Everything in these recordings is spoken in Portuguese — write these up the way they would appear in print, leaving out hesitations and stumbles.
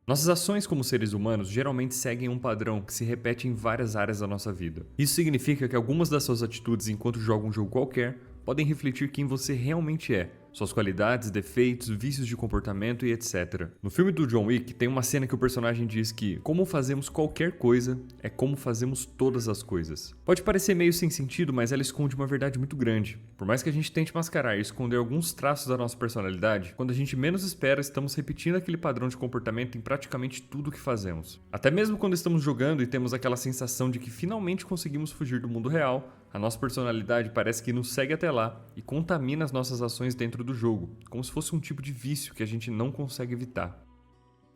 Nossas ações como seres humanos geralmente seguem um padrão que se repete em várias áreas da nossa vida. Isso significa que algumas das suas atitudes enquanto joga um jogo qualquer podem refletir quem você realmente é, suas qualidades, defeitos, vícios de comportamento e etc. No filme do John Wick tem uma cena que o personagem diz que como fazemos qualquer coisa é como fazemos todas as coisas. Pode parecer meio sem sentido, mas ela esconde uma verdade muito grande. Por mais que a gente tente mascarar e esconder alguns traços da nossa personalidade, quando a gente menos espera, estamos repetindo aquele padrão de comportamento em praticamente tudo o que fazemos. Até mesmo quando estamos jogando e temos aquela sensação de que finalmente conseguimos fugir do mundo real, a nossa personalidade parece que nos segue até lá e contamina as nossas ações dentro do jogo, como se fosse um tipo de vício que a gente não consegue evitar.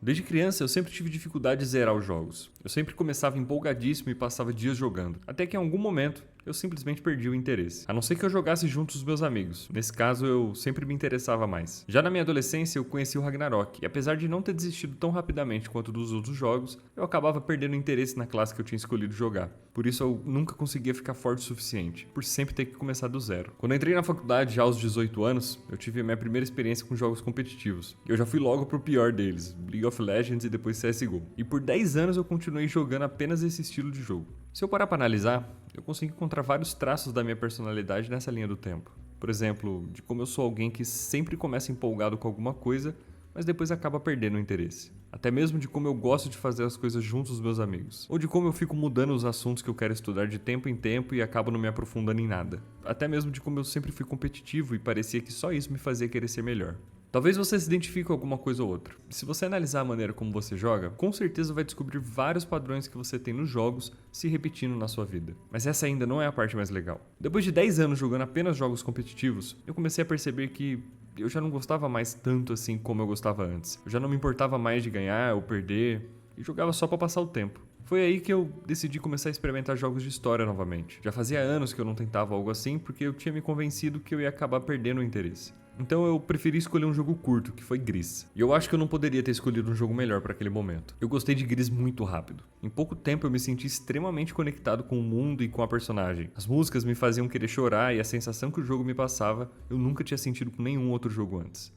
Desde criança eu sempre tive dificuldade de zerar os jogos. Eu sempre começava empolgadíssimo e passava dias jogando, até que em algum momento eu simplesmente perdi o interesse. A não ser que eu jogasse junto os meus amigos. Nesse caso eu sempre me interessava mais. Já na minha adolescência eu conheci o Ragnarok, e apesar de não ter desistido tão rapidamente quanto dos outros jogos, eu acabava perdendo interesse na classe que eu tinha escolhido jogar. Por isso eu nunca conseguia ficar forte o suficiente, por sempre ter que começar do zero. Quando eu entrei na faculdade já aos 18 anos, eu tive a minha primeira experiência com jogos competitivos. Eu já fui logo pro pior deles, League of Legends e depois CSGO. E por 10 anos eu continuei jogando apenas esse estilo de jogo. Se eu parar para analisar, eu consigo encontrar vários traços da minha personalidade nessa linha do tempo. Por exemplo, de como eu sou alguém que sempre começa empolgado com alguma coisa, mas depois acaba perdendo o interesse. Até mesmo de como eu gosto de fazer as coisas junto aos meus amigos. Ou de como eu fico mudando os assuntos que eu quero estudar de tempo em tempo e acabo não me aprofundando em nada. Até mesmo de como eu sempre fui competitivo e parecia que só isso me fazia querer ser melhor. Talvez você se identifique com alguma coisa ou outra. Se você analisar a maneira como você joga, com certeza vai descobrir vários padrões que você tem nos jogos se repetindo na sua vida. Mas essa ainda não é a parte mais legal. Depois de 10 anos jogando apenas jogos competitivos, eu comecei a perceber que eu já não gostava mais tanto assim como eu gostava antes. Eu já não me importava mais de ganhar ou perder e jogava só pra passar o tempo. Foi aí que eu decidi começar a experimentar jogos de história novamente. Já fazia anos que eu não tentava algo assim porque eu tinha me convencido que eu ia acabar perdendo o interesse. Então eu preferi escolher um jogo curto, que foi Gris. E eu acho que eu não poderia ter escolhido um jogo melhor para aquele momento. Eu gostei de Gris muito rápido. Em pouco tempo eu me senti extremamente conectado com o mundo e com a personagem. As músicas me faziam querer chorar e a sensação que o jogo me passava eu nunca tinha sentido com nenhum outro jogo antes.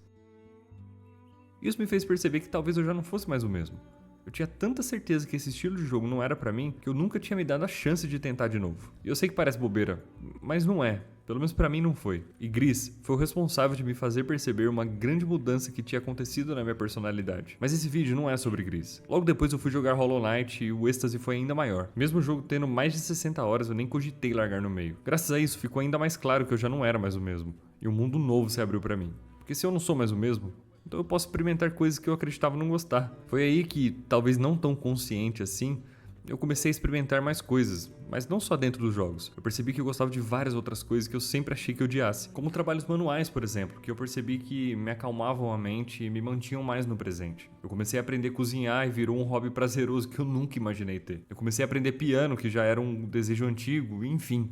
Isso me fez perceber que talvez eu já não fosse mais o mesmo. Eu tinha tanta certeza que esse estilo de jogo não era pra mim que eu nunca tinha me dado a chance de tentar de novo. E eu sei que parece bobeira, mas não é. Pelo menos pra mim não foi. E Gris foi o responsável de me fazer perceber uma grande mudança que tinha acontecido na minha personalidade. Mas esse vídeo não é sobre Gris. Logo depois eu fui jogar Hollow Knight e o êxtase foi ainda maior. Mesmo o jogo tendo mais de 60 horas, eu nem cogitei largar no meio. Graças a isso ficou ainda mais claro que eu já não era mais o mesmo. E um mundo novo se abriu pra mim. Porque se eu não sou mais o mesmo, então eu posso experimentar coisas que eu acreditava não gostar. Foi aí que, talvez não tão consciente assim, eu comecei a experimentar mais coisas, mas não só dentro dos jogos. Eu percebi que eu gostava de várias outras coisas que eu sempre achei que eu odiasse, como trabalhos manuais, por exemplo, que eu percebi que me acalmavam a mente e me mantinham mais no presente. Eu comecei a aprender a cozinhar e virou um hobby prazeroso que eu nunca imaginei ter. Eu comecei a aprender piano, que já era um desejo antigo, enfim.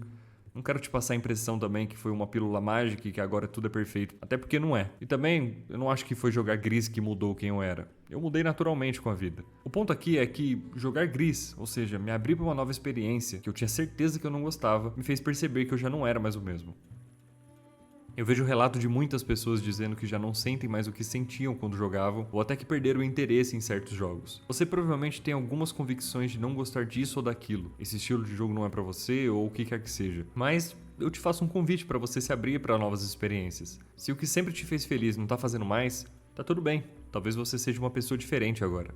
Não quero te passar a impressão também que foi uma pílula mágica e que agora tudo é perfeito. Até porque não é. E também, eu não acho que foi jogar Gris que mudou quem eu era. Eu mudei naturalmente com a vida. O ponto aqui é que jogar Gris, ou seja, me abrir para uma nova experiência que eu tinha certeza que eu não gostava, me fez perceber que eu já não era mais o mesmo. Eu vejo relato de muitas pessoas dizendo que já não sentem mais o que sentiam quando jogavam, ou até que perderam o interesse em certos jogos. Você provavelmente tem algumas convicções de não gostar disso ou daquilo, esse estilo de jogo não é pra você ou o que quer que seja. Mas eu te faço um convite pra você se abrir para novas experiências. Se o que sempre te fez feliz não tá fazendo mais, tá tudo bem. Talvez você seja uma pessoa diferente agora.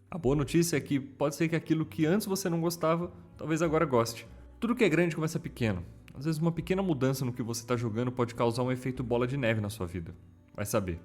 A boa notícia é que pode ser que aquilo que antes você não gostava, talvez agora goste. Tudo que é grande começa pequeno. Às vezes uma pequena mudança no que você está jogando pode causar um efeito bola de neve na sua vida. Vai saber.